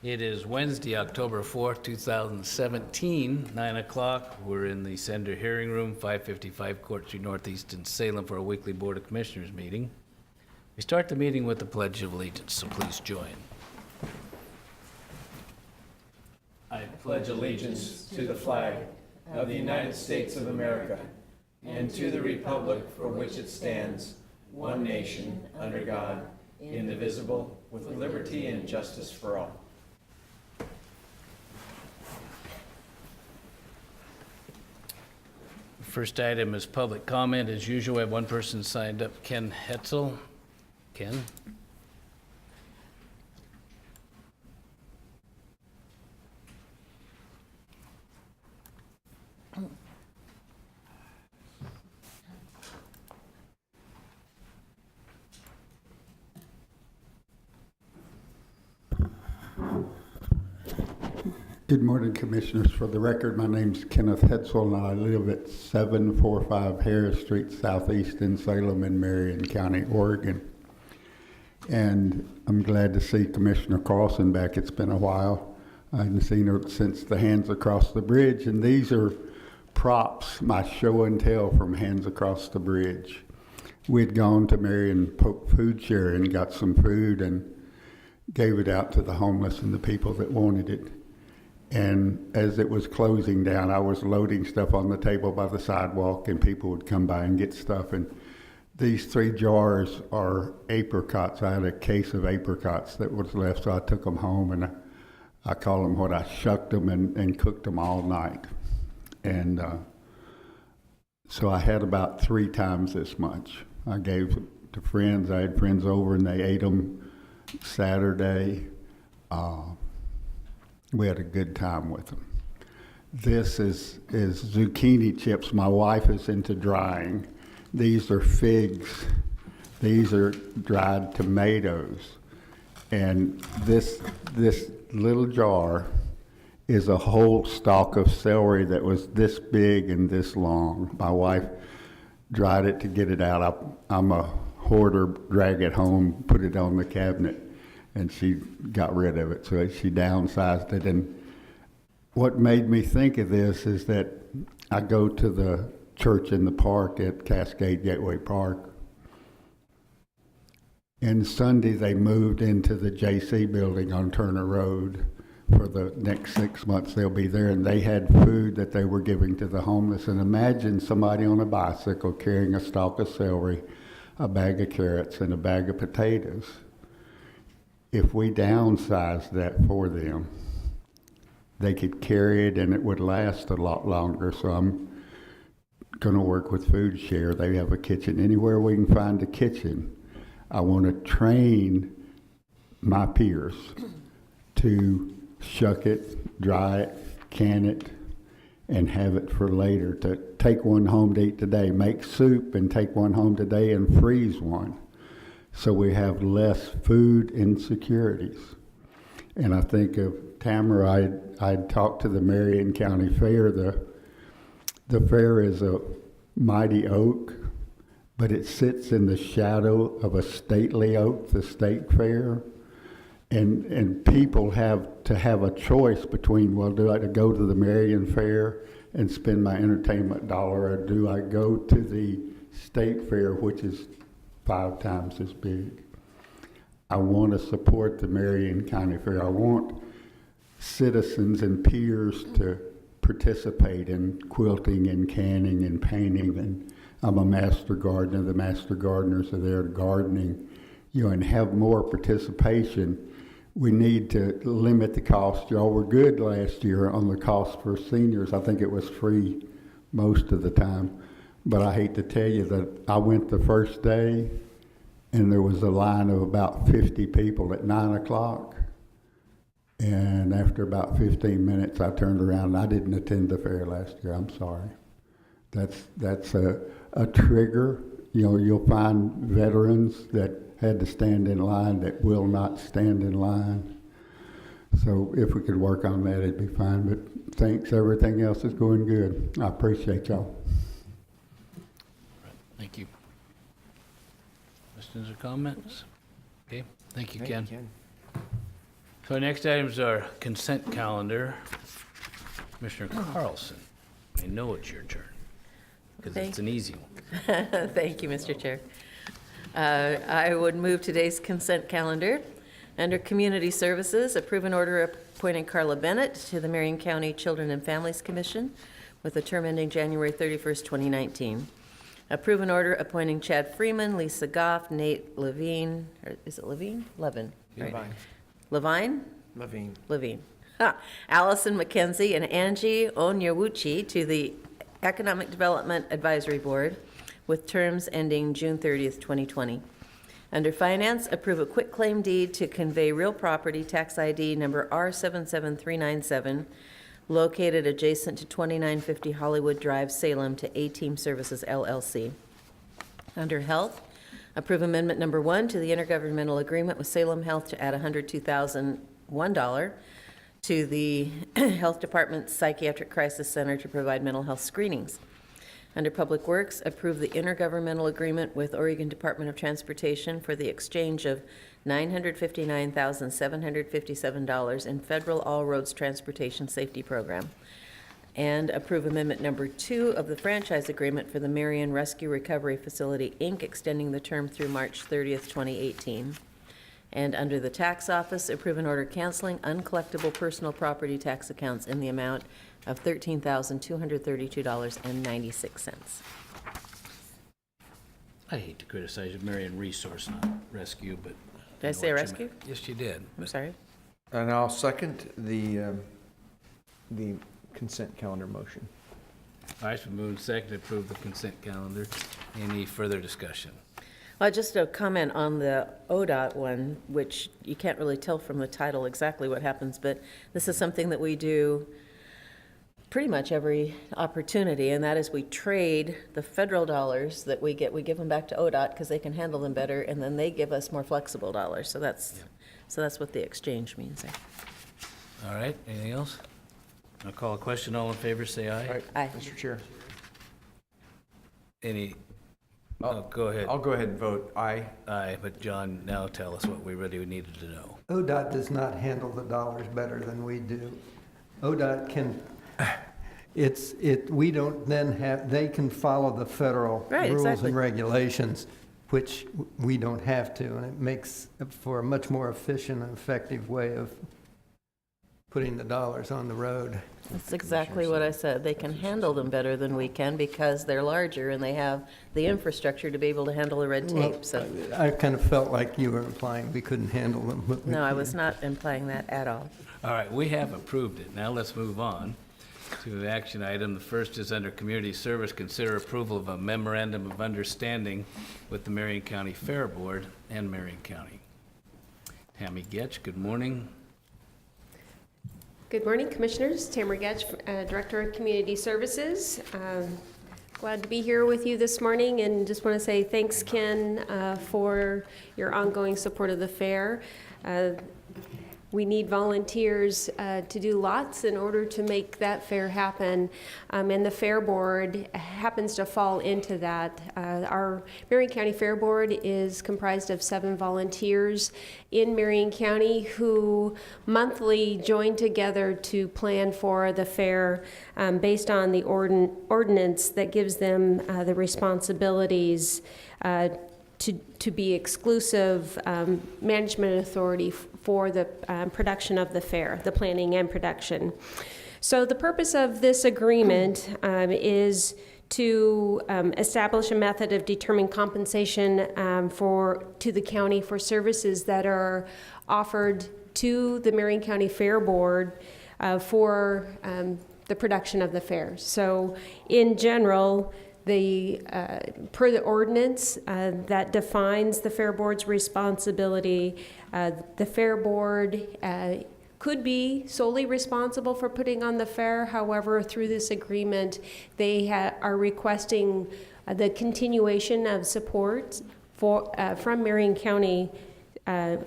It is Wednesday, October 4th, 2017, 9 o'clock. We're in the Sender Hearing Room, 555 Court Street Northeast in Salem for a weekly Board of Commissioners meeting. We start the meeting with the Pledge of Allegiance, so please join. I pledge allegiance to the flag of the United States of America and to the republic for which it stands, one nation, under God, indivisible, with liberty and justice for all. First item is public comment. As usual, we have one person signed up, Ken Hetzel. Ken? Good morning, Commissioners. For the record, my name's Kenneth Hetzel, and I live at 745 Harris Street, Southeast in Salem in Marion County, Oregon. And I'm glad to see Commissioner Carlson back. It's been a while. I haven't seen her since the Hands Across the Bridge, and these are props, my show and tell from Hands Across the Bridge. We'd gone to Marion Food Share and got some food and gave it out to the homeless and the people that wanted it. And as it was closing down, I was loading stuff on the table by the sidewalk, and people would come by and get stuff. And these 3 jars are apricots. I had a case of apricots that was left, so I took them home, and I call them what I shucked them and cooked them all night. And so I had about 3 times this much. I gave to friends. I had friends over, and they ate them Saturday. We had a good time with them. This is zucchini chips. My wife is into drying. These are figs. These are dried tomatoes. And this little jar is a whole stalk of celery that was this big and this long. My wife dried it to get it out. I'm a hoarder, drag it home, put it on the cabinet, and she got rid of it, so she downsized it. And what made me think of this is that I go to the church in the park at Cascade Gateway Park, and Sunday they moved into the JC building on Turner Road. For the next 6 months they'll be there, and they had food that they were giving to the homeless. And imagine somebody on a bicycle carrying a stalk of celery, a bag of carrots, and a bag of potatoes. If we downsized that for them, they could carry it and it would last a lot longer. So I'm going to work with Food Share. They have a kitchen. Anywhere we can find a kitchen, I want to train my peers to shuck it, dry it, can it, and have it for later. To take one home to eat today, make soup and take one home today and freeze one, so we have less food insecurities. And I think of Tamara. I'd talked to the Marion County Fair. The fair is a mighty oak, but it sits in the shadow of a stately oak, the state fair. And people have to have a choice between, well, do I go to the Marion Fair and spend my entertainment dollar, or do I go to the state fair, which is 5 times as big? I want to support the Marion County Fair. I want citizens and peers to participate in quilting and canning and painting. And I'm a master gardener. The master gardeners are there gardening, and have more participation. We need to limit the cost. Y'all were good last year on the cost for seniors. I think it was free most of the time. But I hate to tell you that I went the first day and there was a line of about 50 people at 9 o'clock. And after about 15 minutes, I turned around and I didn't attend the fair last year. I'm sorry. That's a trigger. You'll find veterans that had to stand in line that will not stand in line. So if we could work on that, it'd be fine. But thanks, everything else is going good. I appreciate y'all. Thank you. Questions or comments? Okay, thank you, Ken. So our next item is our consent calendar. Commissioner Carlson, I know it's your turn, because it's an easy one. Thank you, Mr. Chair. I would move today's consent calendar. Under Community Services, approve an order appointing Carla Bennett to the Marion County Children and Families Commission with a term ending January 31st, 2019. Approve an order appointing Chad Freeman, Lisa Goff, Nate Levine, or is it Levine? Levin. Right. Levine? Levine. Levine. Allison McKenzie and Angie Onyewuchi to the Economic Development Advisory Board with terms ending June 30th, 2020. Under Finance, approve a quitclaim deed to convey real property, tax ID number R77397, located adjacent to 2950 Hollywood Drive, Salem, to A-Team Services LLC. Under Health, approve Amendment Number 1 to the intergovernmental agreement with Salem Health to add $102,001 to the Health Department's Psychiatric Crisis Center to provide mental health screenings. Under Public Works, approve the intergovernmental agreement with Oregon Department of Transportation for the exchange of $959,757 in federal all roads transportation safety program. And approve Amendment Number 2 of the franchise agreement for the Marion Rescue Recovery Facility, Inc., extending the term through March 30th, 2018. And under the Tax Office, approve an order canceling uncollectible personal property tax accounts in the amount of $13,232.96. I hate to criticize you, Marion Resource, not Rescue, but. Did I say rescue? Yes, you did. I'm sorry. And I'll second the consent calendar motion. All right, it's been moved and seconded to approve the consent calendar. Any further discussion? Well, just a comment on the ODOT one, which you can't really tell from the title exactly what happens, but this is something that we do pretty much every opportunity, and that is we trade the federal dollars that we get, we give them back to ODOT because they can handle them better, and then they give us more flexible dollars. So that's what the exchange means there. All right, anything else? I'll call a question. All in favor, say aye. All right, Aye. Mr. Chair. Any, go ahead. I'll go ahead and vote aye. Aye, but John, now tell us what we really needed to know. ODOT does not handle the dollars better than we do. ODOT can, we don't then have, they can follow the federal Right, rules exactly. and regulations, which we don't have to, and it makes for a much more efficient and effective way of putting the dollars on the road. That's exactly what I said. They can handle them better than we can because they're larger and they have the infrastructure to be able to handle the red tape, so. I kind of felt like you were implying we couldn't handle them, but we No, I can. was not implying that at all. All right, we have approved it. Now let's move on to the action item. The first is under Community Service, consider approval of a memorandum of understanding with the Marion County Fair Board and Marion County. Tammy Getch, good morning. Good morning, Commissioners. Tamara Getch, Director of Community Services. Glad to be here with you this morning, and just want to say thanks, Ken, for your ongoing support of the fair. We need volunteers to do lots in order to make that fair happen, and the Fair Board happens to fall into that. Our Marion County Fair Board is comprised of 7 volunteers in Marion County who monthly join together to plan for the fair based on the ordinance that gives them the responsibilities to be exclusive management authority for the production of the fair, the planning and production. So the purpose of this agreement is to establish a method of determining compensation to the county for services that are offered to the Marion County Fair Board for the production of the fair. So in general, per the ordinance that defines the Fair Board's responsibility, the Fair Board could be solely responsible for putting on the fair. However, through this agreement, they are requesting the continuation of support from Marion County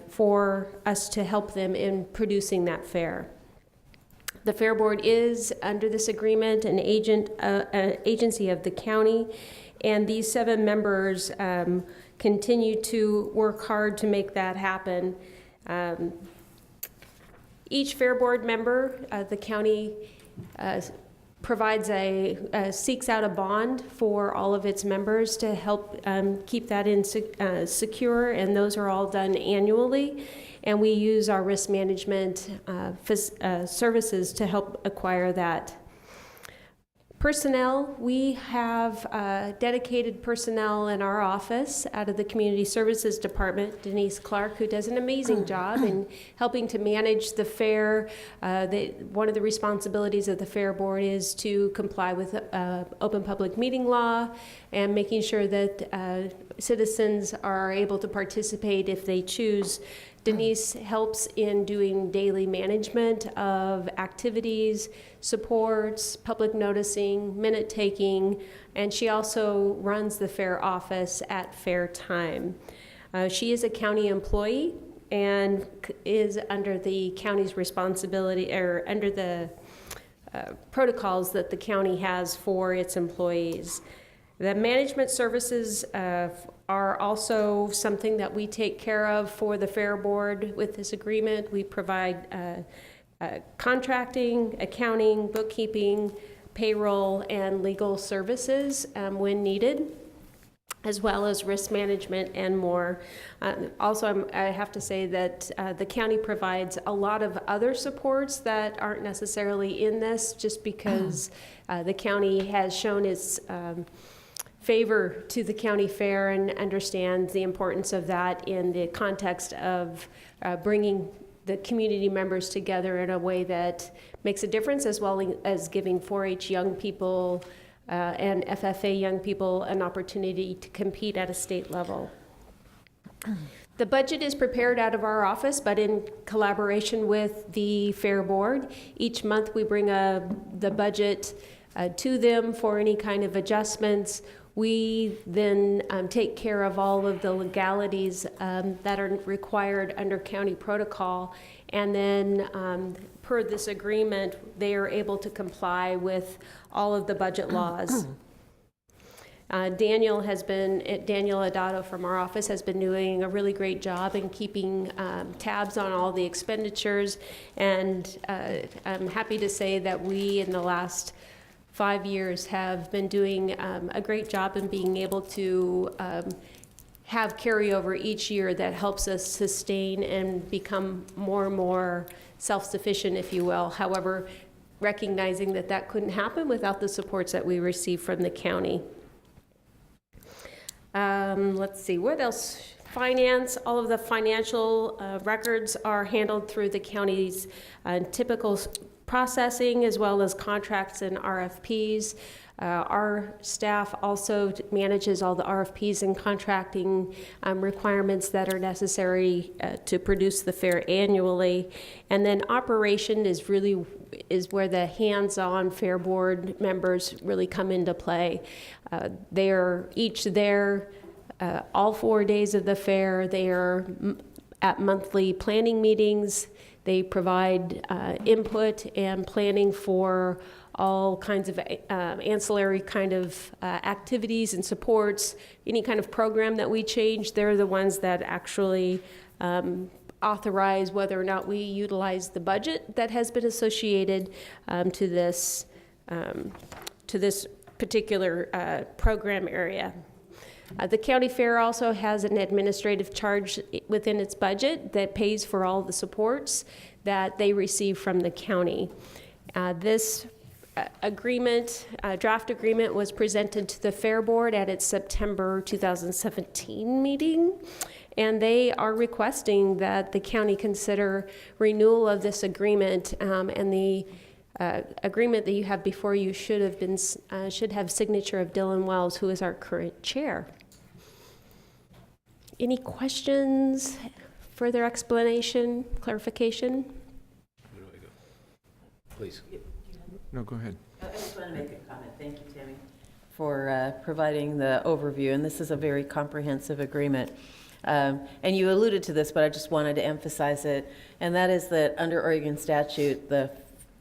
for us to help them in producing that fair. The Fair Board is, under this agreement, an agency of the county, and these 7 members continue to work hard to make that happen. Each Fair Board member, the county provides seeks out a bond for all of its members to help keep that secure, and those are all done annually. And we use our risk management services to help acquire that. Personnel, we have dedicated personnel in our office out of the Community Services Department, Denise Clark, who does an amazing job in helping to manage the fair. One of the responsibilities of the Fair Board is to comply with open public meeting law and making sure that citizens are able to participate if they choose. Denise helps in doing daily management of activities, supports, public noticing, minute taking, and she also runs the fair office at fair time. She is a county employee and is under the county's responsibility, or under the protocols that the county has for its employees. The management services are also something that we take care of for the Fair Board with this agreement. We provide contracting, accounting, bookkeeping, payroll, and legal services when needed, as well as risk management and more. Also, I have to say that the county provides a lot of other supports that aren't necessarily in this, just because the county has shown its favor to the county fair and understands the importance of that in the context of bringing the community members together in a way that makes a difference, as well as giving 4-H young people and FFA young people an opportunity to compete at a state level. The budget is prepared out of our office, but in collaboration with the Fair Board. Each month we bring the budget to them for any kind of adjustments. We then take care of all of the legalities that are required under county protocol, and then per this agreement, they are able to comply with all of the budget laws. Daniel Adato from our office has been doing a really great job in keeping tabs on all the expenditures, and I'm happy to say that we, in the last 5 years, have been doing a great job in being able to have carryover each year that helps us sustain and become more and more self-sufficient, if you will. However, recognizing that that couldn't happen without the supports that we receive from the county. Let's see, what else? Finance, all of the financial records are handled through the county's typical processing, as well as contracts and RFPs. Our staff also manages all the RFPs and contracting requirements that are necessary to produce the fair annually. And then operation is where the hands-on Fair Board members really come into play. They are each there all 4 days of the fair. They are at monthly planning meetings. They provide input and planning for all kinds of ancillary kind of activities and supports. Any kind of program that we change, they're the ones that actually authorize whether or not we utilize the budget that has been associated to this particular program area. The county fair also has an administrative charge within its budget that pays for all the supports that they receive from the county. This draft agreement was presented to the Fair Board at its September 2017 meeting, and they are requesting that the county consider renewal of this agreement, and the agreement that you have before you should have signature of Dylan Wells, who is our current chair. Any questions, further explanation, clarification? Where do I go? Please. No, go ahead. I just want to make a comment. Thank you, Tammy, for providing the overview. And this is a very comprehensive agreement. And you alluded to this, but I just wanted to emphasize it. And that is that under Oregon statute, the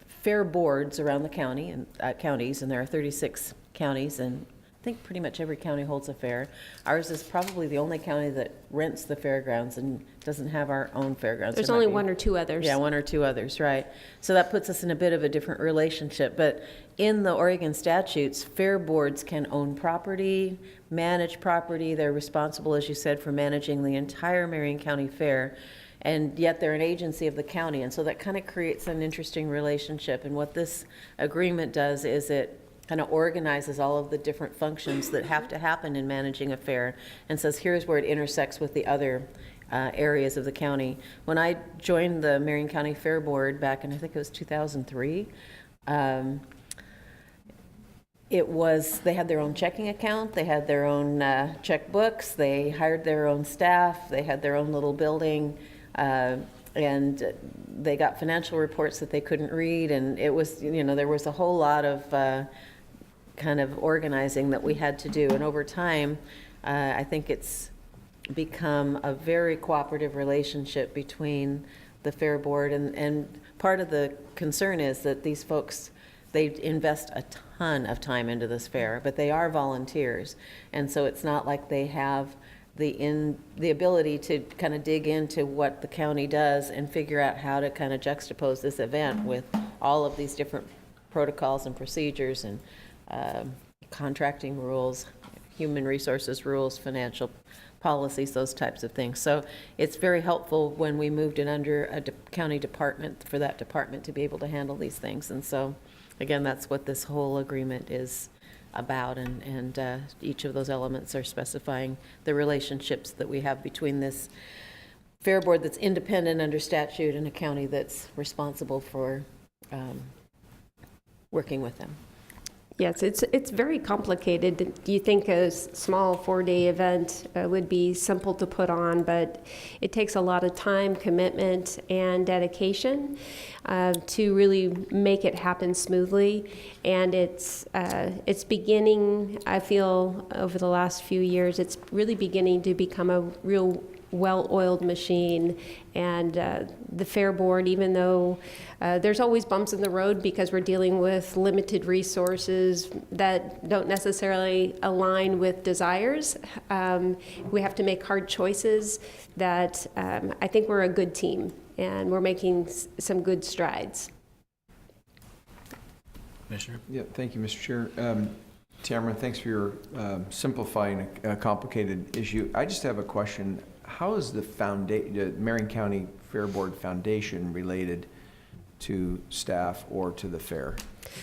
fair boards around the county and counties, and there are 36 counties and I think pretty much every county holds a fair. Ours is probably the only county that rents the fairgrounds and doesn't have our own fairgrounds. There's There only might be- one or two others. Yeah, one or two others, right. So that puts us in a bit of a different relationship. But in the Oregon statutes, fair boards can own property, manage property. They're responsible, as you said, for managing the entire Marion County Fair. And yet they're an agency of the county. And so that kind of creates an interesting relationship. And what this agreement does is it kind of organizes all of the different functions that have to happen in managing a fair and says, here's where it intersects with the other areas of the county. When I joined the Marion County Fair Board back in, I think it was 2003, they had their own checking account, they had their own checkbooks, they hired their own staff, they had their own little building, and they got financial reports that they couldn't read, and it was, there was a whole lot of kind of organizing that we had to do. And over time, I think it's become a very cooperative relationship between the Fair Board, and part of the concern is that these folks, they invest a ton of time into this fair, but they are volunteers. And so it's not like they have the ability to kind of dig into what the county does and figure out how to kind of juxtapose this event with all of these different protocols and procedures and contracting rules, human resources rules, financial policies, those types of things. So it's very helpful when we moved it under a county department for that department to be able to handle these things. And so, again, that's what this whole agreement is about. And each of those elements are specifying the relationships that we have between this fair board that's independent under statute and a county that's responsible for working with them. Yes, it's very complicated. You think a small 4-day event would be simple to put on, but it takes a lot of time, commitment, and dedication to really make it happen smoothly. And it's beginning, I feel, over the last few years, it's really beginning to become a real well-oiled machine. And the Fair Board, even though there's always bumps in the road because we're dealing with limited resources that don't necessarily align with desires, we have to make hard choices that I think we're a good team and we're making some good strides. Commissioner? Yeah, thank you, Mr. Chair. Tamara, thanks for your simplifying a complicated issue. I just have a question. How is the Marion County Fair Board Foundation related to staff or to the fair?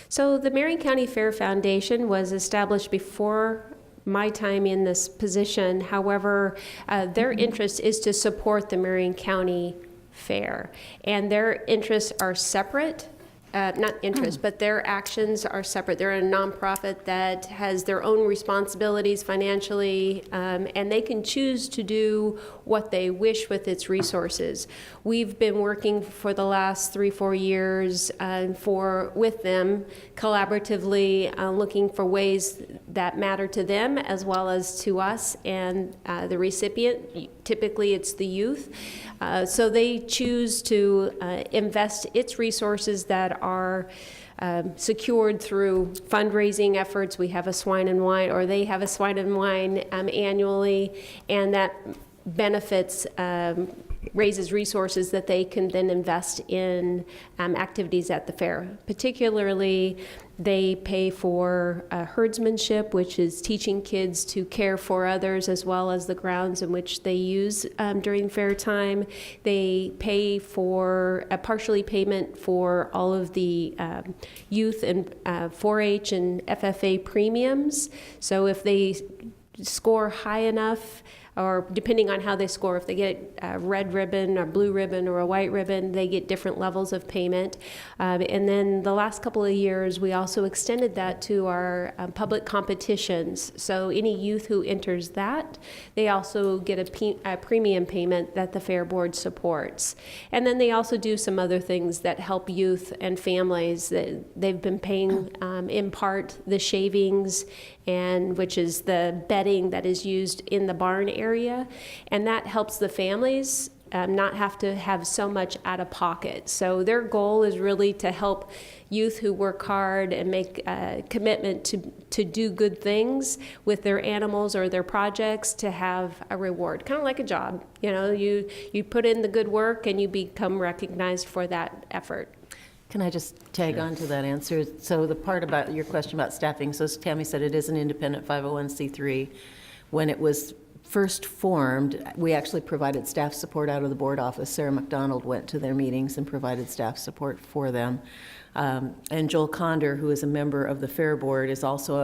So the Marion County Fair Foundation was established before my time in this position. However, their interest is to support the Marion County Fair, and their interests are separate. Not interests, but their actions are separate. They're a nonprofit that has their own responsibilities financially, and they can choose to do what they wish with its resources. We've been working for the last 3-4 years with them collaboratively, looking for ways that matter to them as well as to us and the recipient. Typically, it's the youth. So they choose to invest its resources that are secured through fundraising efforts. We have a swine and wine, or they have a swine and wine annually, and that benefits, raises resources that they can then invest in activities at the fair. Particularly, they pay for herdsmanship, which is teaching kids to care for others, as well as the grounds in which they use during fair time. They pay for a partially payment for all of the youth and 4-H and FFA premiums. So if they score high enough, or depending on how they score, if they get a red ribbon or blue ribbon or a white ribbon, they get different levels of payment. And then the last couple of years, we also extended that to our public competitions. So any youth who enters that, they also get a premium payment that the Fair Board supports. And then they also do some other things that help youth and families. They've been paying, in part, the shavings, and which is the bedding that is used in the barn area, and that helps the families not have to have so much out of pocket. So their goal is really to help youth who work hard and make a commitment to do good things with their animals or their projects to have a reward, kind of like a job. You know, you put in the good work and you become recognized for that effort. Can I just tag on to that answer? So the part about your question about staffing, so as Tammy said, it is an independent 501c3. When it was first formed, we actually provided staff support out of the board office. Sarah McDonald went to their meetings and provided staff support for them. And Joel Condor, who is a member of the Fair Board, is also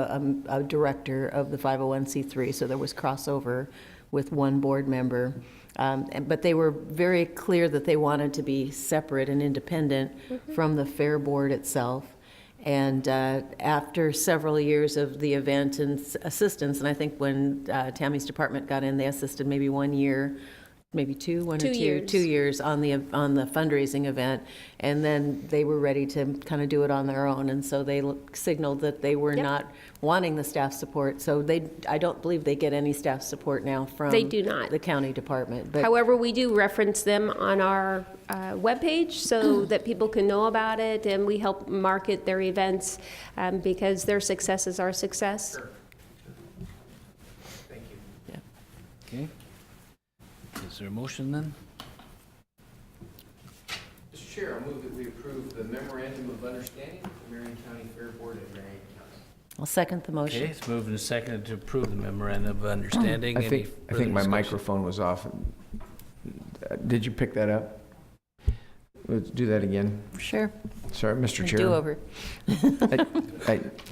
a director of the 501c3, so there was crossover with one board member. But they were very clear that they wanted to be separate and independent from the Fair Board itself. And after several years of the event and assistance, and I think when Tammy's department got in, they assisted maybe 1 year, maybe two, one or 2 years. 2 years on the fundraising event, and then they were ready to kind of do it on their own, and so they signaled that they were Yep. not wanting the staff support. So I don't believe they get any staff support now from They do not. the county department. But However, we do reference them on our webpage so that people can know about it, and we help market their events because their success is our success. Okay. Is there a motion then? Mr. Chair, I move that we approve the memorandum of understanding with the Marion County Fair Board and Marion County. I'll second the motion. Okay, it's moved and seconded to approve the memorandum of understanding. I Any think further my discussion? microphone was off. Did you pick that up? Let's do that again. Sure. Sorry, Mr. Chair. Do over.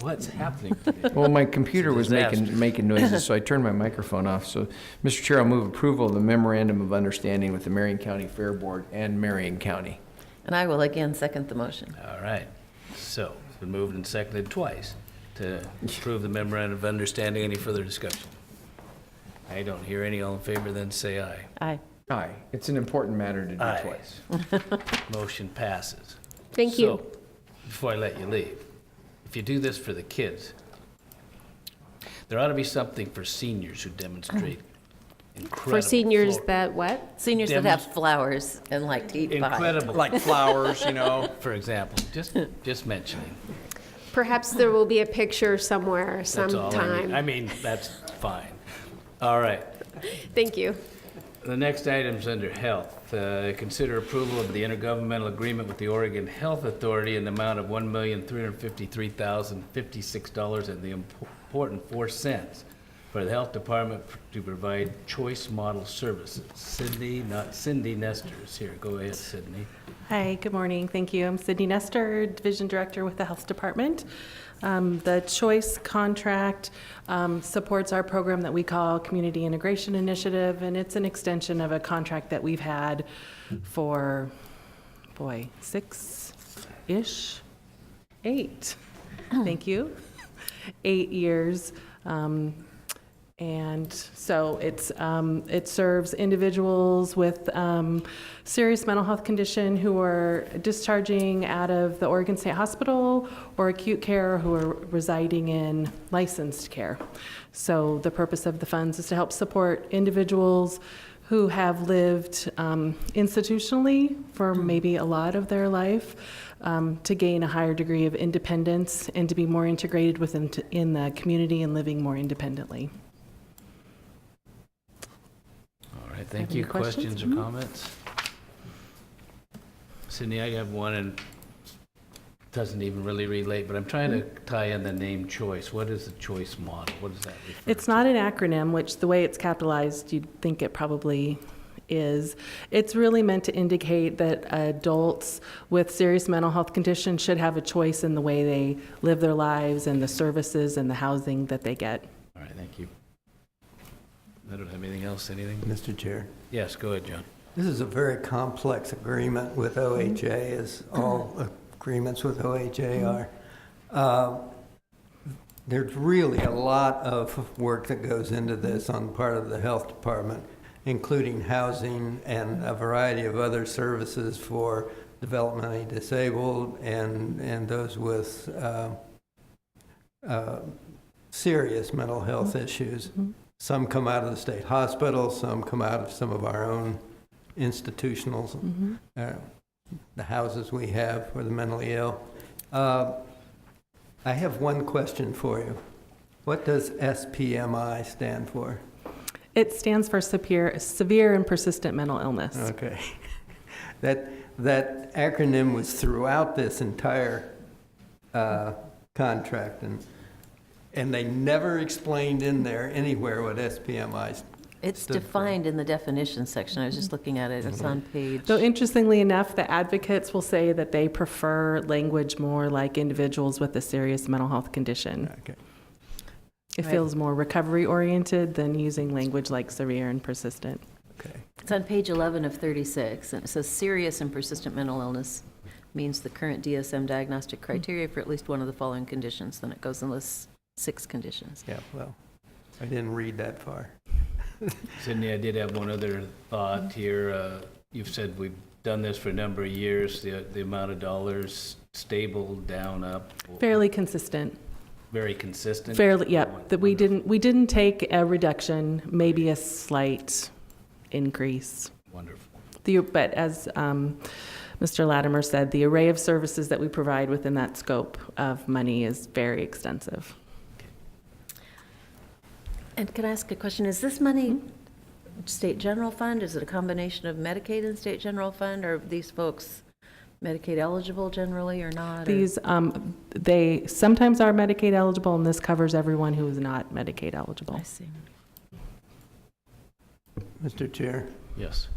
What's happening today? Well, my computer was Disaster. making noises, so I turned my microphone off. So, Mr. Chair, I'll move approval of the memorandum of understanding with the Marion County Fair Board and Marion County. And I will again second the motion. All right. So it's been moved and seconded twice to approve the memorandum of understanding. Any further discussion? I don't hear any. All in favor, then say aye. Aye. Aye. It's an important matter to do Aye. twice. Motion passes. Thank you. So, before I let you leave, if you do this for the kids, there ought to be something for seniors who demonstrate incredible. For seniors floor- that what? Seniors that have flowers and like to eat pie. Incredible. Like flowers, you know. For example, just mentioning. Perhaps there will be a picture somewhere That's all I need. sometime. I mean, that's fine. All right. Thank you. The next item's under health. Consider approval of the intergovernmental agreement with the Oregon Health Authority in the amount of $1,353,056 and the important 4 cents for the health department to provide choice model services. Cindy Nestor is here. Go ahead, Sydney. Hi, good morning. Thank you. I'm Sydney Nestor, Division Director with the Health Department. The Choice contract supports our program that we call Community Integration Initiative, and it's an extension of a contract that we've had for, 6-ish, 8, thank you, 8 years. And so it serves individuals with serious mental health condition who are discharging out of the Oregon State Hospital or acute care who are residing in licensed care. So the purpose of the funds is to help support individuals who have lived institutionally for maybe a lot of their life to gain a higher degree of independence and to be more integrated within in the community and living more independently. All right, thank Have you. any questions? Questions or comments? Sydney, I have one, and it doesn't even really relate, but I'm trying to tie in the name choice. What is the choice model? What does that refer to? It's not an acronym, which the way it's capitalized, you'd think it probably is. It's really meant to indicate that adults with serious mental health conditions should have a choice in the way they live their lives and the services and the housing that they get. All right, thank you. I don't have anything else, anything? Mr. Chair, Yes, go ahead, John. this is a very complex agreement with OHA, as all agreements with OHA are. There's really a lot of work that goes into this on the part of the health department, including housing and a variety of other services for developmentally disabled and those with serious mental health issues. Some come out of the state hospital, some come out of some of our own institutionals, the houses we have for the mentally ill. I have one question for you. What does SPMI stand for? It stands for severe and persistent mental illness. Okay. That acronym was throughout this entire contract, and they never explained in there anywhere what SPMI It's stood for. defined in the definition section. I was just looking at it. It's on page. Though interestingly enough, the advocates will say that they prefer language more like individuals with a serious mental health condition. Okay. It feels more recovery oriented than using language like severe and persistent. Okay. It's on page 11 of 36, and it says serious and persistent mental illness means the current DSM diagnostic criteria for at least one of the following conditions. Then it goes and lists 6 conditions. Yeah, well, I didn't read that far. Sydney, I did have one other thought here. You've said we've done this for a number of years, the amount of dollars stable, down, up. Fairly consistent. Very consistent? Fairly, yep. That we didn't take a reduction, maybe a slight increase. Wonderful. But as Mr. Latimer said, the array of services that we provide within that scope of money is very extensive. And can I ask a question? Is this money state general fund? Is it a combination of Medicaid and state general fund? Or are these folks Medicaid eligible generally or not? Or- These, they sometimes are Medicaid eligible, and this covers everyone who is not Medicaid eligible. I see. Mr. Chair, Yes.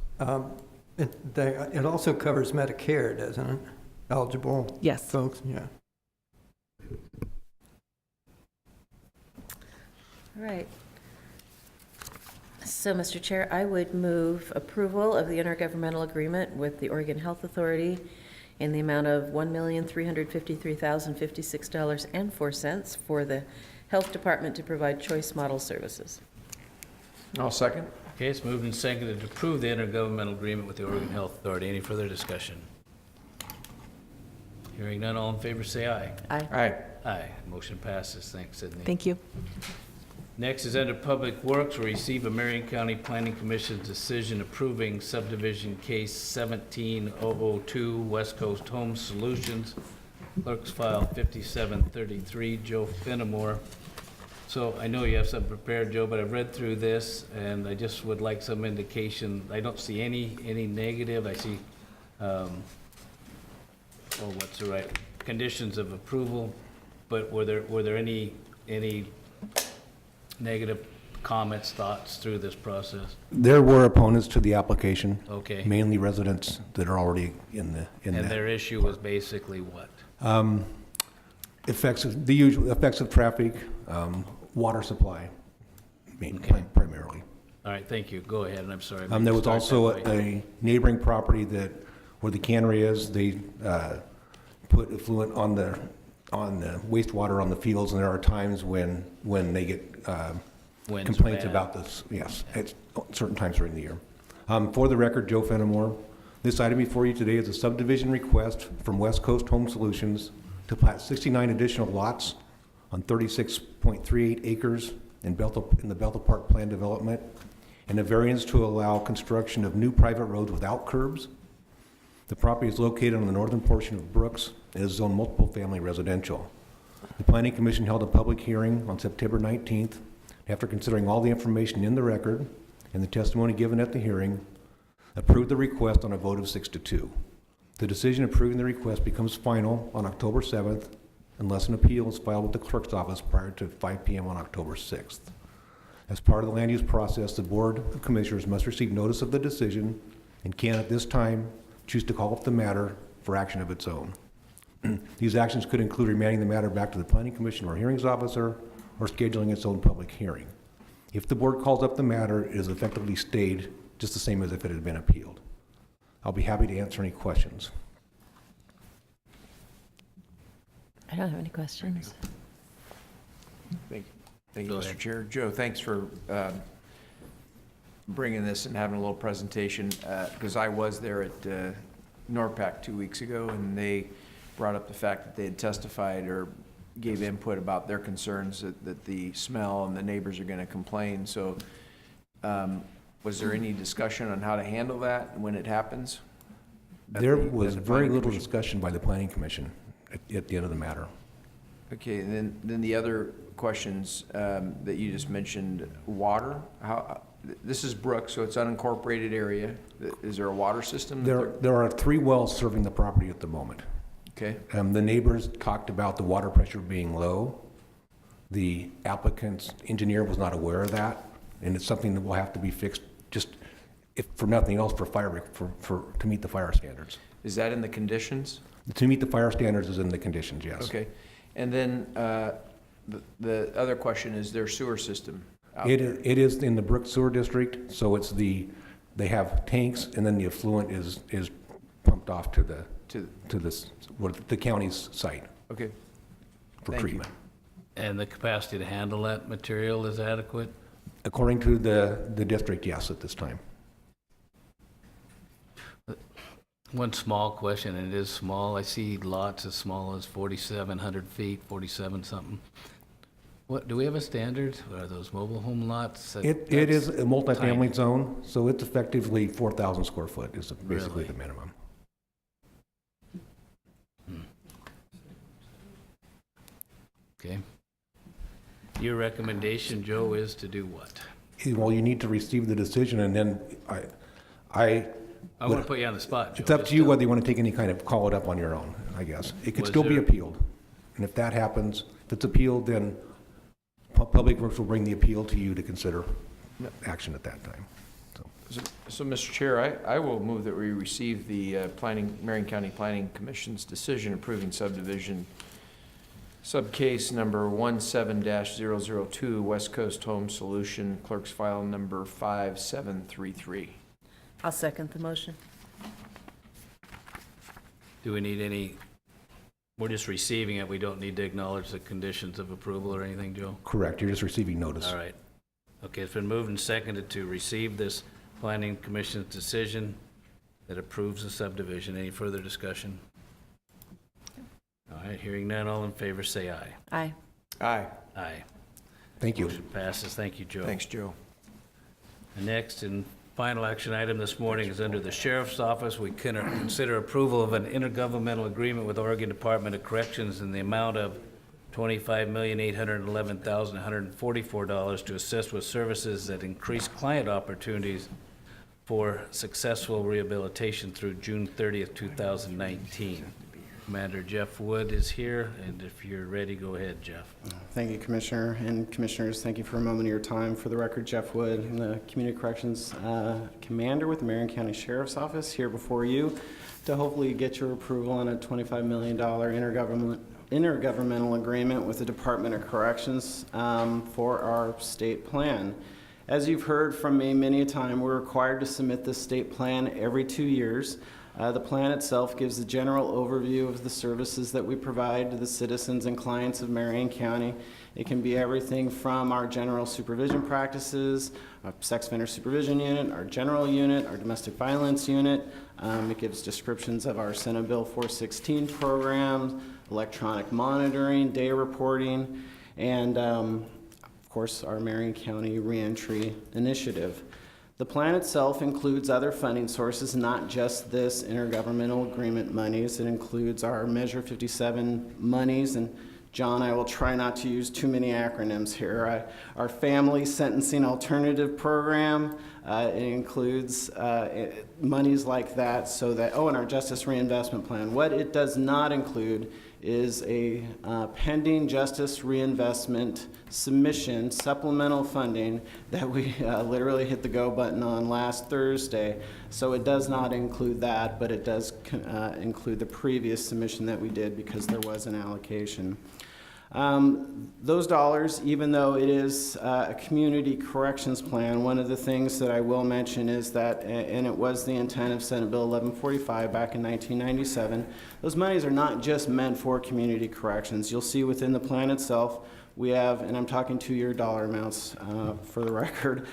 it also covers Medicare, doesn't it? Eligible Yes. folks, yeah. All right. So, Mr. Chair, I would move approval of the intergovernmental agreement with the Oregon Health Authority in the amount of $1,353,056.04 for the Health Department to provide choice model services. I'll second. Okay, it's moved and seconded to approve the intergovernmental agreement with the Oregon Health Authority. Any further discussion? Hearing none, all in favor say aye. Aye. Aye. Aye. Motion passes. Thanks, Sydney. Thank you. Next is under Public Works. We receive a Marion County Planning Commission's decision approving subdivision case 17002, West Coast Home Solutions, Clerk's File 5733, Joe Fenimore. So I know you have something prepared, Joe, but I've read through this, and I just would like some indication. I don't see any negative. I see, what's the right, conditions of approval, but were there any negative comments, thoughts through this process? There were opponents to the application, Okay. mainly residents that are already in And that. their issue was basically what? The usual effects of traffic, water supply, primarily. All right, thank you. Go ahead, and I'm sorry. There was Start also that way. a neighboring property where the cannery is, they put effluent on the wastewater on the fields, and there are times when they get Winds complaints bad. about this, yes, at certain times during the year. For the record, Joe Fenimore, this item before you today is a subdivision request from West Coast Home Solutions to plat 69 additional lots on 36.38 acres in the Bethel Park Plan Development, and a variance to allow construction of new private roads without curbs. The property is located on the northern portion of Brooks and is zoned multiple family residential. The Planning Commission held a public hearing on September 19th. After considering all the information in the record and the testimony given at the hearing, approved the request on a vote of 6-2. The decision approving the request becomes final on October 7th unless an appeal is filed with the clerk's office prior to 5 p.m. on October 6th. As part of the land use process, the Board of Commissioners must receive notice of the decision and can at this time choose to call up the matter for action of its own. These actions could include remanding the matter back to the Planning Commission or hearings officer or scheduling its own public hearing. If the board calls up the matter, it is effectively stayed, just the same as if it had been appealed. I'll be happy to answer any questions. I don't have any questions. Thank you, Go Mr. ahead. Chair. Joe, thanks for bringing this and having a little presentation, because I was there at NORPAC 2 weeks ago, and they brought up the fact that they had testified or gave input about their concerns that the smell and the neighbors are going to complain. So Was there any discussion on how to handle that when it happens? There at was the very planning little commission? discussion by the planning commission at the end of the matter. Okay, and then the other questions that you just mentioned, water, this is Brook, so it's unincorporated area. Is there a water system? There are 3 wells serving the property at the moment. Okay, The neighbors talked about the water pressure being low. The applicant's engineer was not aware of that, and it's something that will have to be fixed, just if for nothing else, to meet the fire standards. is that in the conditions? To meet the fire standards is in the conditions, yes. Okay, and then the other question is their sewer system out It there? is in the Brook Sewer District, so they have tanks, and then the effluent is pumped off to the county's site Okay, for Thank you. treatment. And the capacity to handle that material is adequate? According to the district, yes, at this time. One small question, and it is small. I see lots as small as 4,700 feet, 47 something. What, do we have a standard? Are those mobile home lots? It is a multifamily tiny. zone, so it's effectively 4,000 square foot is basically Really? the minimum. Okay. Your recommendation, Joe, is to do what? Well, you need to receive the decision, and then I want to put you on the spot, Joe. it's up Just to you whether you want to take any kind of, call it up on your own, I guess. It could Was still be there- appealed. And if that happens, if it's appealed, then Public Works will bring the appeal to you to consider action at that time. so Mr. Chair, I will move that we receive the Marion County Planning Commission's decision approving subdivision subcase number 17-002, West Coast Home Solution, clerk's file number 5733. I'll second the motion. Do we need any, we're just receiving it, we don't need to acknowledge the conditions of approval or anything, Joe? Correct, you're just receiving notice. All right. Okay, it's been moved and seconded to receive this planning commission's decision that approves the subdivision. Any further discussion? All right, hearing none, all in favor say aye. Aye. Aye. Aye. Thank you. Motion passes. Thank you, Joe. Thanks, Joe. The next and final action item this morning is under the Sheriff's Office. We can consider approval of an intergovernmental agreement with Oregon Department of Corrections in the amount of $25,811,144 to assist with services that increase client opportunities for successful rehabilitation through June 30th, 2019. Commander Jeff Wood is here, and if you're ready, go ahead, Jeff. Thank you, Commissioner, and Commissioners, thank you for a moment of your time. For the record, Jeff Wood, I'm the Community Corrections Commander with the Marion County Sheriff's Office, here before you to hopefully get your approval on a $25 million intergovernmental agreement with the Department of Corrections for our state plan. As you've heard from me many a time, we're required to submit this state plan every 2 years. The plan itself gives a general overview of the services that we provide to the citizens and clients of Marion County. It can be everything from our general supervision practices, our sex offender supervision unit, our general unit, our domestic violence unit. It gives descriptions of our Senate Bill 416 programs, electronic monitoring, day reporting, and of course our Marion County Reentry Initiative. The plan itself includes other funding sources, not just this intergovernmental agreement monies. It includes our Measure 57 monies, and John, I will try not to use too many acronyms here. Our Family Sentencing Alternative Program, it includes monies like that, so that, and our Justice Reinvestment Plan. What it does not include is a pending justice reinvestment submission, supplemental funding that we literally hit the go button on last Thursday. So it does not include that, but it does include the previous submission that we did because there was an allocation. Those dollars, even though it is a community corrections plan, one of the things that I will mention is that, and it was the intent of Senate Bill 1145 back in 1997, those monies are not just meant for community corrections. You'll see within the plan itself, we have, and I'm talking 2-year dollar amounts for the record,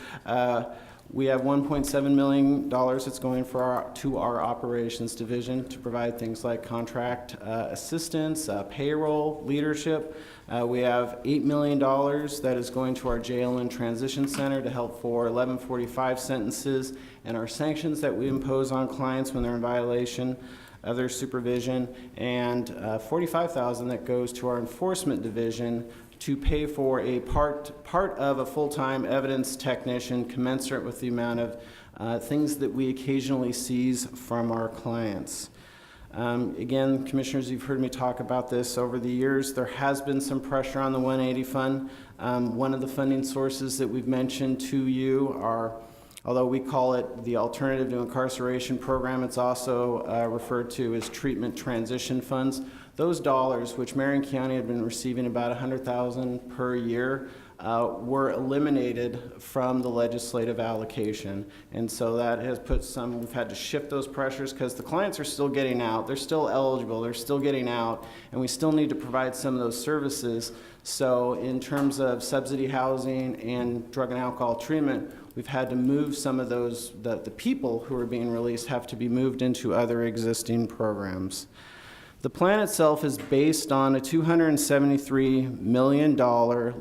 We have $1.7 million that's going to our operations division to provide things like contract assistance, payroll, leadership. We have $8 million that is going to our jail and transition center to help for 1145 sentences and our sanctions that we impose on clients when they're in violation of their supervision, and $45,000 that goes to our enforcement division to pay for a part of a full-time evidence technician commensurate with the amount of things that we occasionally seize from our clients. Again, commissioners, you've heard me talk about this over the years. There has been some pressure on the 180 fund. One of the funding sources that we've mentioned to you are, although we call it the Alternative to Incarceration Program, it's also referred to as treatment transition funds. Those dollars, which Marion County had been receiving about $100,000 per year, were eliminated from the legislative allocation. And so that has put we've had to shift those pressures because the clients are still getting out, they're still eligible, they're still getting out, and we still need to provide some of those services. So in terms of subsidy housing and drug and alcohol treatment, we've had to move some of those, the people who are being released have to be moved into other existing programs. The plan itself is based on a $273 million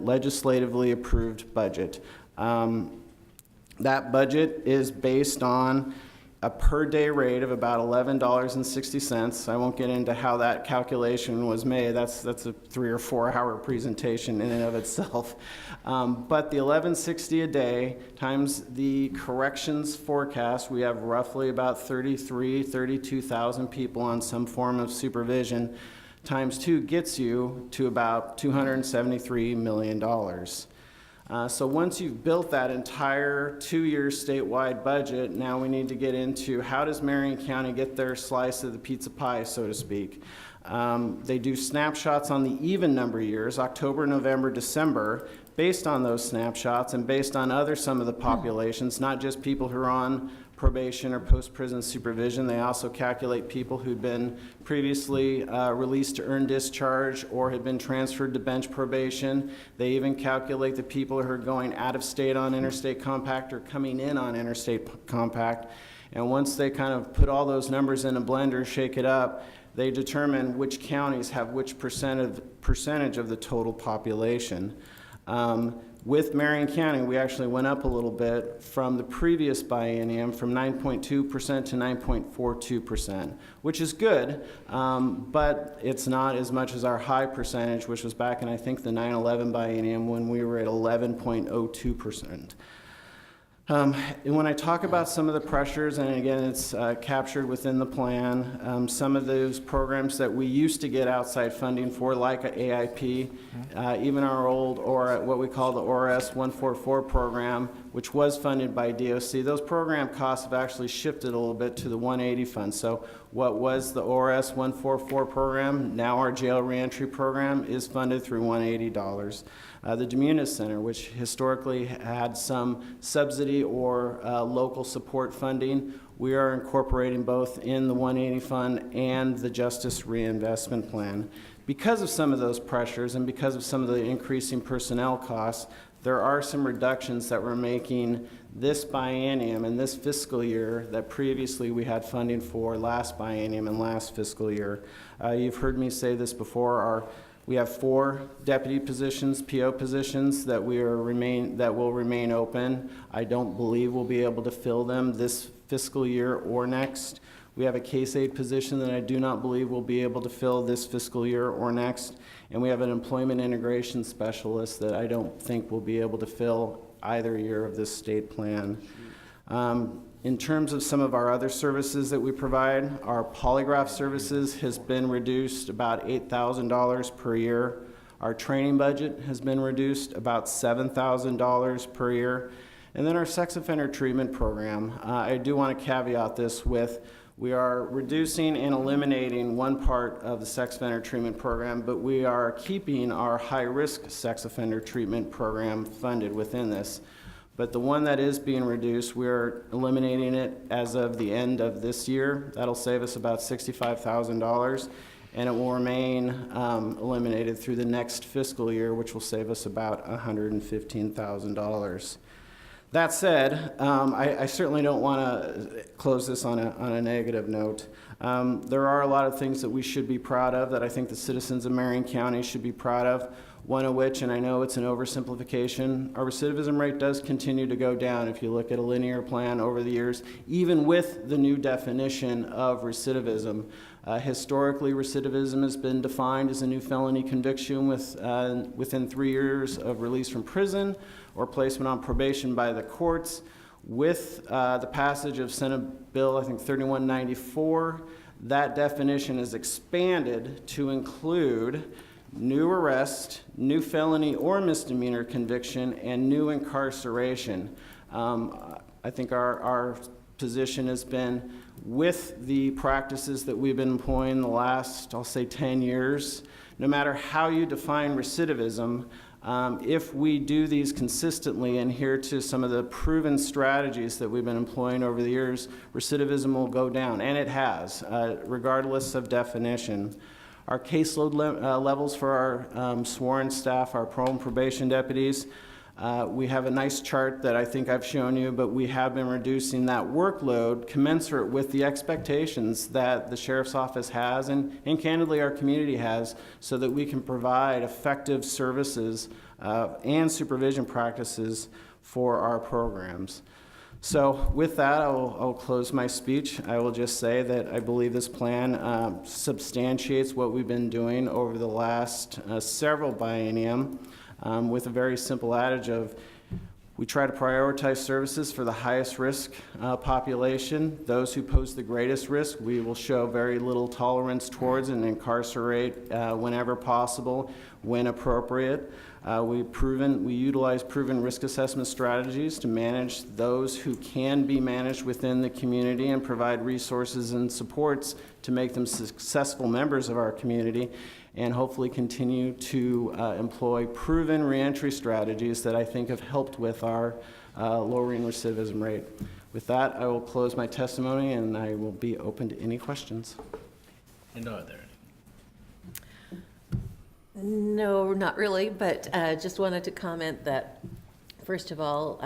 legislatively approved budget. That budget is based on a per day rate of about $11.60. I won't get into how that calculation was made. That's a 3 or 4 hour presentation in and of itself. But the $11.60 a day times the corrections forecast, we have roughly about 32,000 people on some form of supervision, times 2 gets you to about $273 million. So once you've built that entire 2-year statewide budget, now we need to get into how does Marion County get their slice of the pizza pie, so to speak. They do snapshots on the even number years, October, November, December, based on those snapshots and based on some of the populations, not just people who are on probation or post-prison supervision. They also calculate people who'd been previously released to earn discharge or had been transferred to bench probation. They even calculate the people who are going out of state on interstate compact or coming in on interstate compact. And once they kind of put all those numbers in a blender, shake it up, they determine which counties have which percentage of the total population. With Marion County, we actually went up a little bit from the previous biennium from 9.2% to 9.42%, which is good, but it's not as much as our high percentage, which was back in, I think, the 9/11 biennium when we were at 11.02%. And when I talk about some of the pressures, and again, it's captured within the plan, some of those programs that we used to get outside funding for, like a AIP, even our old, or what we call the ORS 144 program, which was funded by DOC, those program costs have actually shifted a little bit to the 180 fund. So what was the ORS 144 program, now our jail reentry program, is funded through $180. The Demunis Center, which historically had some subsidy or local support funding, we are incorporating both in the 180 fund and the Justice Reinvestment Plan. Because of some of those pressures and because of some of the increasing personnel costs, there are some reductions that we're making this biennium and this fiscal year that previously we had funding for last biennium and last fiscal year. You've heard me say this before. We have 4 deputy positions, PO positions, that will remain open. I don't believe we'll be able to fill them this fiscal year or next. We have a case aide position that I do not believe we'll be able to fill this fiscal year or next. And we have an employment integration specialist that I don't think we'll be able to fill either year of this state plan. In terms of some of our other services that we provide, our polygraph services has been reduced about $8,000 per year. Our training budget has been reduced about $7,000 per year. And then our sex offender treatment program, I do want to caveat this with, we are reducing and eliminating one part of the sex offender treatment program, but we are keeping our high-risk sex offender treatment program funded within this. But the one that is being reduced, we're eliminating it as of the end of this year. That'll save us about $65,000, and it will remain eliminated through the next fiscal year, which will save us about $115,000. That said, I certainly don't want to close this on a negative note. There are a lot of things that we should be proud of, that I think the citizens of Marion County should be proud of, one of which, and I know it's an oversimplification, our recidivism rate does continue to go down if you look at a linear plan over the years, even with the new definition of recidivism. Historically, recidivism has been defined as a new felony conviction within 3 years of release from prison or placement on probation by the courts. With the passage of Senate Bill, I think 3194, that definition is expanded to include new arrest, new felony or misdemeanor conviction, and new incarceration. I think our position has been, with the practices that we've been employing the last, I'll say 10 years, no matter how you define recidivism, if we do these consistently and adhere to some of the proven strategies that we've been employing over the years, recidivism will go down, and it has, regardless of definition. Our caseload levels for our sworn staff, our parole and probation deputies, we have a nice chart that I think I've shown you, but we have been reducing that workload commensurate with the expectations that the Sheriff's Office has and candidly our community has, so that we can provide effective services and supervision practices for our programs. So with that, I'll close my speech. I will just say that I believe this plan substantiates what we've been doing over the last several biennium, with a very simple adage of, we try to prioritize services for the highest risk population. Those who pose the greatest risk, we will show very little tolerance towards and incarcerate whenever possible, when appropriate. We utilize proven risk assessment strategies to manage those who can be managed within the community and provide resources and supports to make them successful members of our community, and hopefully continue to employ proven reentry strategies that I think have helped with our lowering recidivism rate. With that, I will close my testimony and I will be open to any questions. And are there any? No, not really, but just wanted to comment that, first of all,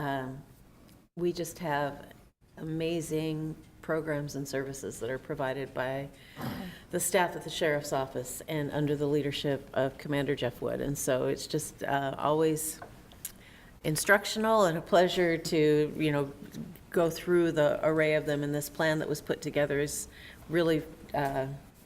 we just have amazing programs and services that are provided by the staff at the Sheriff's Office and under the leadership of Commander Jeff Wood. And so it's just always instructional and a pleasure to, go through the array of them. And this plan that was put together is really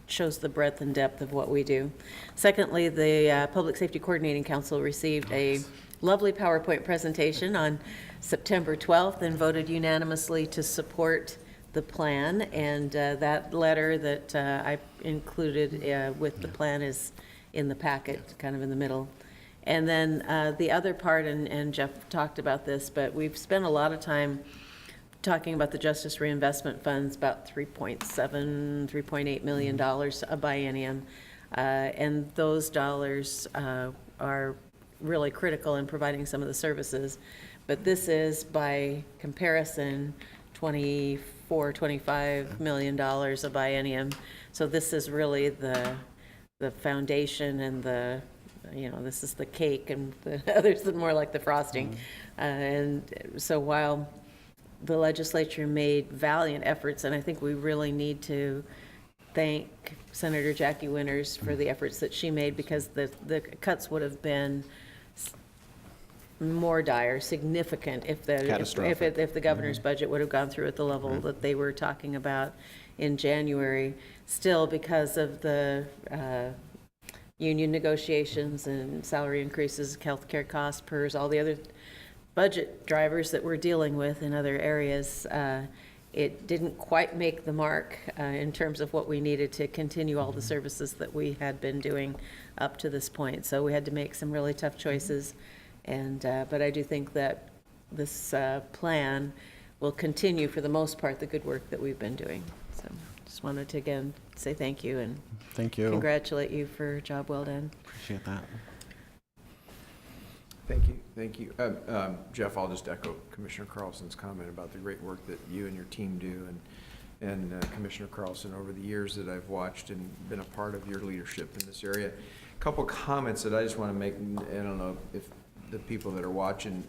shows the breadth and depth of what we do. Secondly, the Public Safety Coordinating Council received a lovely PowerPoint presentation on September 12th and voted unanimously to support the plan, and that letter that I included with the plan is in the packet, kind of in the middle. And then the other part, and Jeff talked about this, but we've spent a lot of time talking about the Justice Reinvestment Funds, about $3.8 million a biennium, and those dollars are really critical in providing some of the services. But this is, by comparison, $25 million a biennium. So this is really the foundation and this is the cake, and the others are more like the frosting. And so while the legislature made valiant efforts, and I think we really need to thank Senator Jackie Winters for the efforts that she made, because the cuts would have been more dire, significant, if the governor's budget would have gone through at the level that they were talking about in January. Still, because of the union negotiations and salary increases, healthcare costs, PERS, all the other budget drivers that we're dealing with in other areas, it didn't quite make the mark in terms of what we needed to continue all the services that we had been doing up to this point. So we had to make some really tough choices. And but I do think that this plan will continue, for the most part, the good work that we've been doing. So just wanted to again say thank you and congratulate you for a job well done. Appreciate that. Thank you. Jeff, I'll just echo Commissioner Carlson's comment about the great work that you and your team do, and Commissioner Carlson, over the years that I've watched and been a part of your leadership in this area. A couple comments that I just want to make, and I don't know if the people that are watching,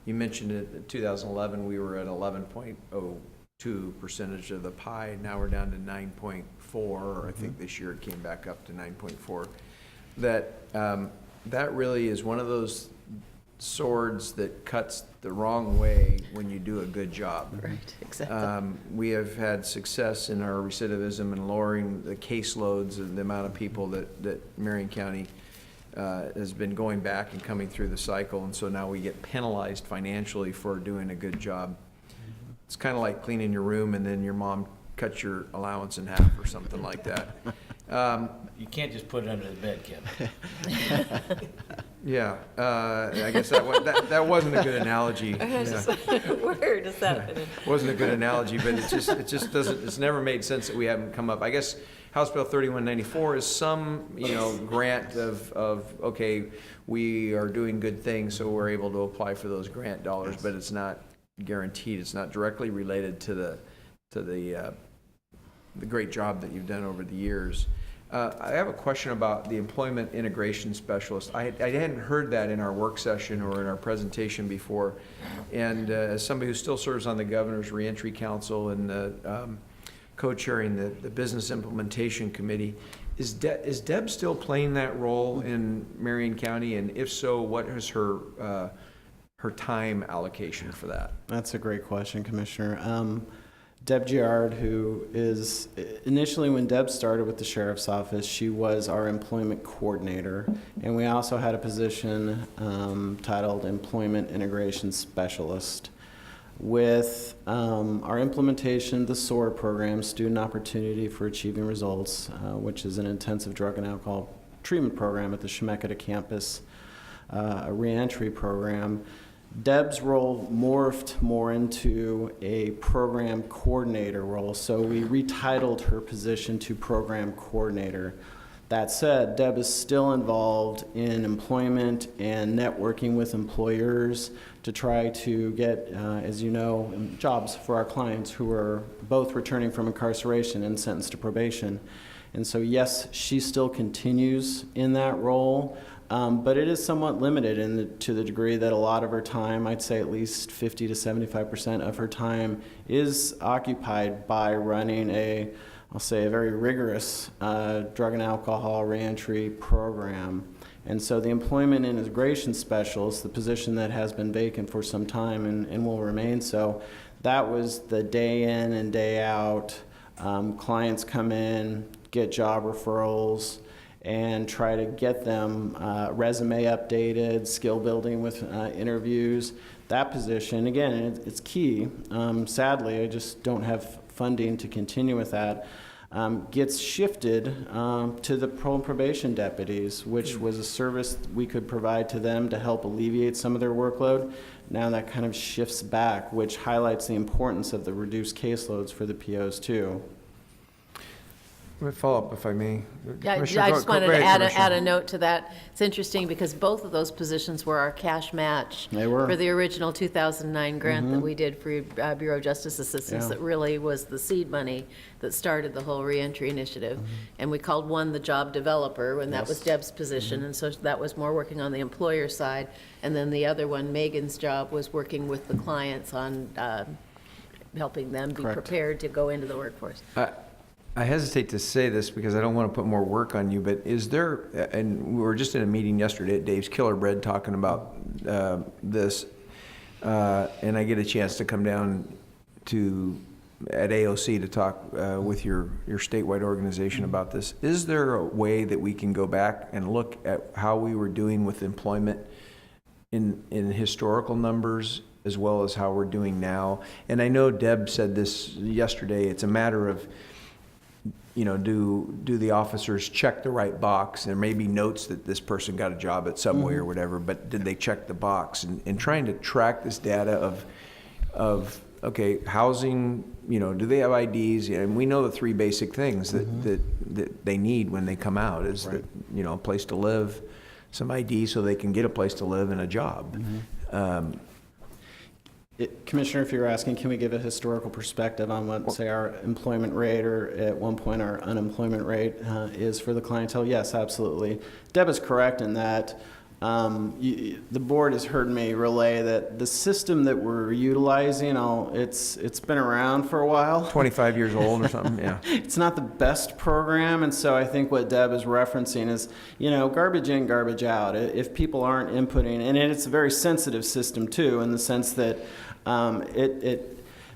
You mentioned it in 2011, we were at 11.02% of the pie. Now we're down to 9.4, or I think this year it came back up to 9.4. That really is one of those swords that cuts the wrong way when you do a good job. Right, exactly. We have had success in our recidivism and lowering the caseloads and the amount of people that Marion County has been going back and coming through the cycle, and so now we get penalized financially for doing a good job. It's kind of like cleaning your room and then your mom cuts your allowance in half or something like that. You can't just put it under the bed, Kevin. Yeah, I guess that wasn't a good analogy. Yeah. Where does that fit in? Wasn't a good analogy, but it just doesn't, it's never made sense that we haven't come up. I guess House Bill 3194 is some, grant of, okay, we are doing good things, so we're able to apply for those grant dollars, but it's not guaranteed. It's not directly related to the great job that you've done over the years. I have a question about the employment integration specialist. I hadn't heard that in our work session or in our presentation before. And as somebody who still serves on the Governor's Reentry Council and co-chairing the Business Implementation Committee, is Deb still playing that role in Marion County? And if so, what is her time allocation for that? That's a great question, Commissioner. Deb Giard, who is, initially when Deb started with the Sheriff's Office, she was our employment coordinator. And we also had a position titled Employment Integration Specialist. With our implementation, the SOAR program, Student Opportunity for Achieving Results, which is an intensive drug and alcohol treatment program at the Chemeketa campus, a reentry program, Deb's role morphed more into a program coordinator role, so we retitled her position to program coordinator. That said, Deb is still involved in employment and networking with employers to try to get, as you know, jobs for our clients who are both returning from incarceration and sentenced to probation. And so, yes, she still continues in that role. But it is somewhat limited to the degree that a lot of her time, I'd say at least 50 to 75% of her time, is occupied by running I'll say a very rigorous drug and alcohol reentry program. And so the employment integration specialist, the position that has been vacant for some time and will remain so, that was the day in and day out. Clients come in, get job referrals, and try to get them resume updated, skill building with interviews. That position, again, it's key. Sadly, I just don't have funding to continue with that. Gets shifted to the parole and probation deputies, which was a service we could provide to them to help alleviate some of their workload. Now that kind of shifts back, which highlights the importance of the reduced caseloads for the POs too. Follow up, if I may. Yeah, I just wanted to add a note to that. It's interesting because both of those positions were our cash match They were. for the original 2009 grant that we did for Bureau of Justice Assistance. Yeah. That really was the seed money that started the whole reentry initiative. And we called one the job developer, and that was Deb's position, and so that was more working on the employer side. And then the other one, Megan's job, was working with the clients on helping them be Correct. prepared to go into the workforce. I hesitate to say this because I don't want to put more work on you, but is there, and we were just in a meeting yesterday at Dave's Killer Bread talking about this, and I get a chance to come down at AOC to talk with your statewide organization about this. Is there a way that we can go back and look at how we were doing with employment in historical numbers as well as how we're doing now? And I know Deb said this yesterday, it's a matter of, do the officers check the right box? There may be notes that this person got a job at Subway or whatever, but did they check the box? And trying to track this data of okay, housing, do they have IDs? And we know the three basic things that they need when they come out is that, a place to live, some ID so they can get a place to live and a job. Commissioner, if you're asking, can we give a historical perspective on what, say, our employment rate or at one point our unemployment rate is for the clientele? Yes, absolutely. Deb is correct in that the board has heard me relay that the system that we're utilizing, it's been around for a while. 25 years old or something, yeah. It's not the best program, and so I think what Deb is referencing is, garbage in, garbage out. If people aren't inputting, and it's a very sensitive system too, in the sense that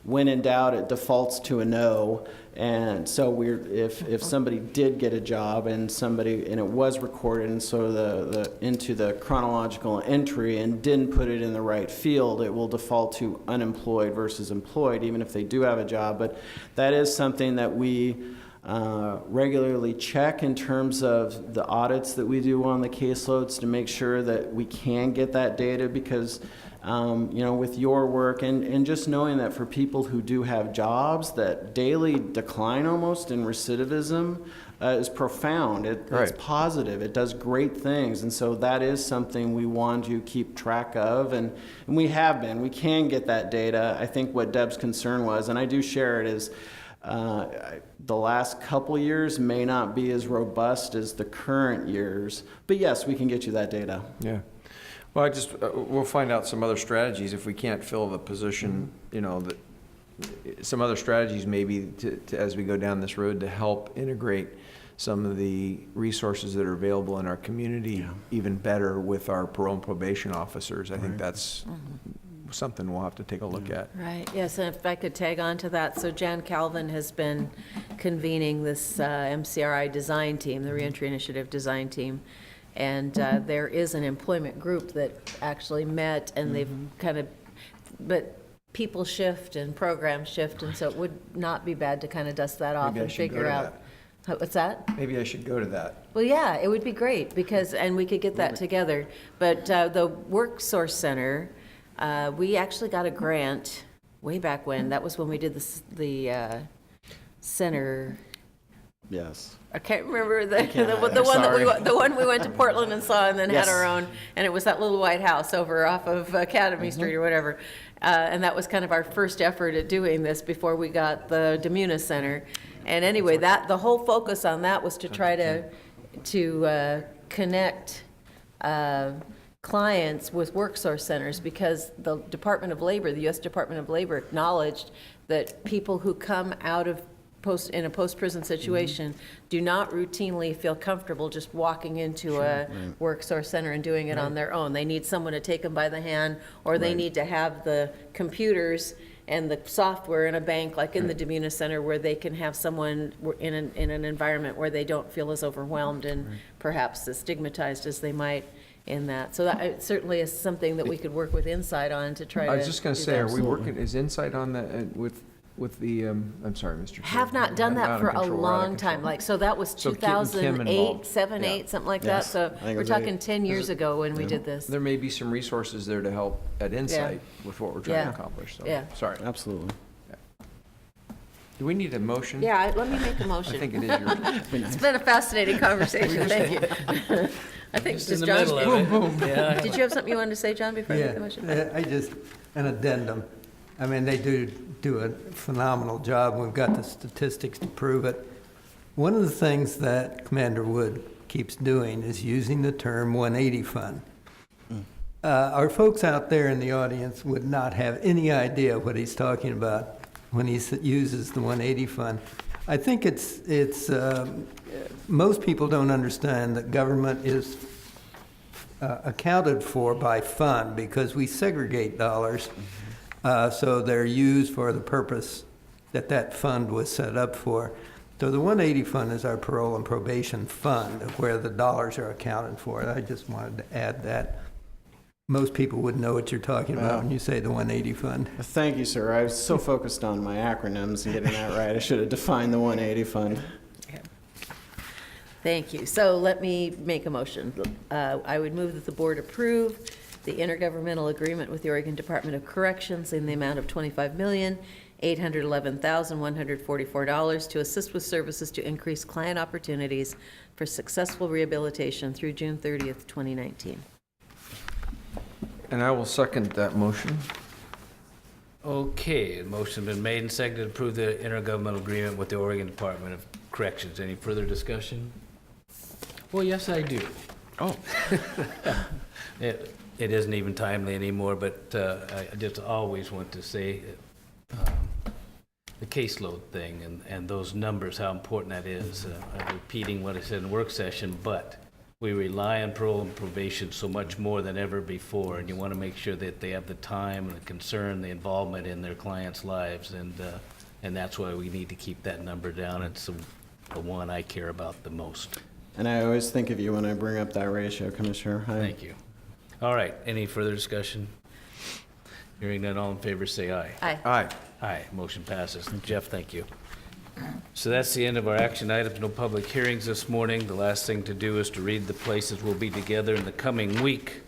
when in doubt, it defaults to a no. And so if somebody did get a job and it was recorded and so into the chronological entry and didn't put it in the right field, it will default to unemployed versus employed, even if they do have a job. But that is something that we regularly check in terms of the audits that we do on the caseloads to make sure that we can get that data, because with your work and just knowing that for people who do have jobs, that daily decline almost in recidivism is profound. It's positive. It does great things. And so that is something we want to keep track of. And we have been. We can get that data. I think what Deb's concern was, and I do share it, is the last couple years may not be as robust as the current years. But yes, we can get you that data. Yeah. Well, we'll find out some other strategies if we can't fill the position, some other strategies maybe to as we go down this road to help integrate some of the resources that are available in our community even better with our parole and probation officers. I think that's something we'll have to take a look at. Right, yes, and if I could tag on to that, so Jan Calvin has been convening this MCRI design team, the Reentry Initiative design team, and there is an employment group that actually met, and they've but people shift and programs shift, and so it would not be bad to kind of dust that off Maybe I and should go figure to out. What's that? Maybe I should go to that. Well, yeah, it would be great, and we could get that together. But the Work Source Center, we actually got a grant way back when. That was when we did the center. Yes. I can't remember the one we went to Portland and saw, and then had our own. And it was that little white house over off of Academy Street or whatever. And that was kind of our first effort at doing this before we got the Demuna Center. And anyway, the whole focus on that was to try to connect clients with work source centers, because the Department of Labor, the U.S. Department of Labor, acknowledged that people who come out of in a post-prison situation do not routinely feel comfortable just walking into a work source center and doing it on their own. They need someone to take them by the hand, or they need to have the computers and the software in a bank like in the Demuna Center, where they can have someone in an environment where they don't feel as overwhelmed and perhaps as stigmatized as they might in that. So that certainly is something that we could work with Insight on to try to. I was just going to say, are we working, is Insight on that with the, I'm sorry, Mr. Chair. Have not done that for a long time. So that was So Kit and Kim 2008, involved. 7, Yeah. 8, something like Yes. that. So I think it we're was talking 8. 10 years ago when we did this. There may be some resources there to help at Insight with what we're trying to Yeah. accomplish, so, Yeah. sorry. Absolutely. Do we need a motion? Yeah, let me make a I motion. think it is yours. It's been a fascinating conversation. Thank you. I think Just in just the John. middle of it. Yeah. Did you have something you wanted to say, John, before I make the motion? An addendum. I mean, they do a phenomenal job. We've got the statistics to prove it. One of the things that Commander Wood keeps doing is using the term 180 fund. Our folks out there in the audience would not have any idea what he's talking about when he uses the 180 fund. I think it's most people don't understand that government is accounted for by fund, because we segregate dollars. So they're used for the purpose that fund was set up for. So the 180 fund is our parole and probation fund, of where the dollars are accounted for. I just wanted to add that. Most people would know what you're talking about when you say the 180 fund. Thank you, sir. I was so focused on my acronyms and getting that right. I should have defined the 180 fund. Thank you. So let me make a motion. I would move that the board approve the intergovernmental agreement with the Oregon Department of Corrections in the amount of $25,811,144 to assist with services to increase client opportunities for successful rehabilitation through June 30th, 2019. And I will second that motion. Okay, motion been made and seconded to approve the intergovernmental agreement with the Oregon Department of Corrections. Any further discussion? Well, yes, I do. Oh. It isn't even timely anymore, but I just always want to say the caseload thing and those numbers, how important that is. I'm repeating what I said in the work session, but we rely on parole and probation so much more than ever before, and you want to make sure that they have the time and the concern, the involvement in their clients' lives, and that's why we need to keep that number down. It's the one I care about the most. And I always think of you when I bring up that ratio, Commissioner. Thank you. All right, any further discussion? Hearing none, all in favor say aye. Aye. Aye. Aye, motion passes. Jeff, thank you. So that's the end of our action items. No public hearings this morning. The last thing to do is to read the places we'll be together in the coming week.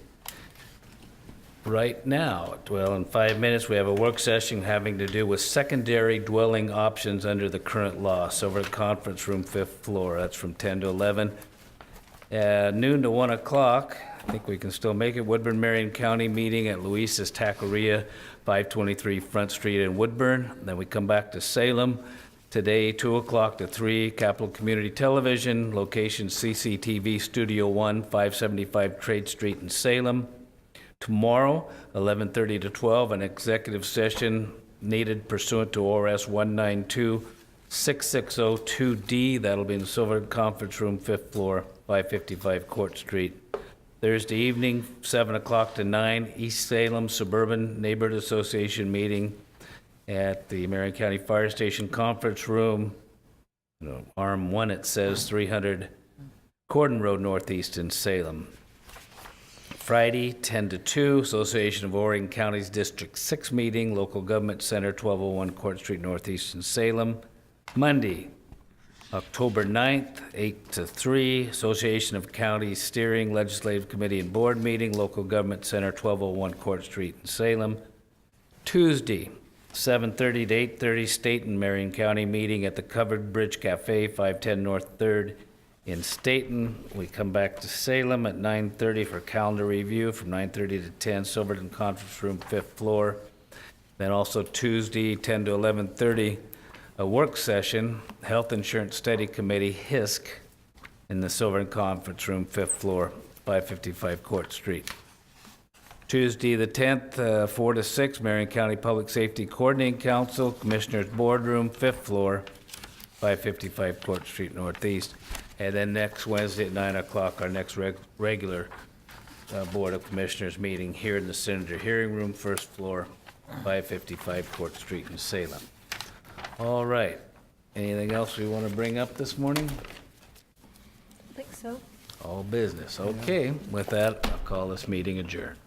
Right now, well, in 5 minutes, we have a work session having to do with secondary dwelling options under the current law. So over at Conference Room, 5th floor. That's from 10 to 11. Noon to 1 o'clock, I think we can still make it, Woodburn, Marion County meeting at Luis's Taqueria, 523 Front Street in Woodburn. Then we come back to Salem. Today, 2 o'clock to 3, Capital Community Television, location CCTV Studio 1, 575 Trade Street in Salem. Tomorrow, 11:30 to 12, an executive session needed pursuant to ORS 192-6602D. That'll be in the Silver Conference Room, 5th floor, 555 Court Street. Thursday evening, 7 o'clock to 9, East Salem Suburban Neighborhood Association meeting at the Marion County Fire Station Conference Room, Arm 1, it says, 300 Cordon Road Northeast in Salem. Friday, 10 to 2, Association of Oregon Counties District 6 meeting, Local Government Center, 1201 Court Street Northeast in Salem. Monday, October 9th, 8 to 3, Association of Counties Steering Legislative Committee and Board meeting, Local Government Center, 1201 Court Street in Salem. Tuesday, 7:30 to 8:30, State and Marion County meeting at the Covered Bridge Cafe, 510 North 3rd in Staten. We come back to Salem at 9:30 for calendar review from 9:30 to 10, Silverton Conference Room, 5th floor. Then also Tuesday, 10 to 11:30, a work session, Health Insurance Study Committee, HISC, in the Silverton Conference Room, 5th floor, 555 Court Street. Tuesday, the 10th, 4 to 6, Marion County Public Safety Coordinating Council, Commissioners Boardroom, 5th floor, 555 Court Street Northeast. And then next Wednesday at 9 o'clock, our next regular Board of Commissioners meeting here in the Senator Hearing Room, 1st floor, 555 Court Street in Salem. All right. Anything else we want to bring up this morning? I think so. All business. Okay. With that, I'll call this meeting adjourned.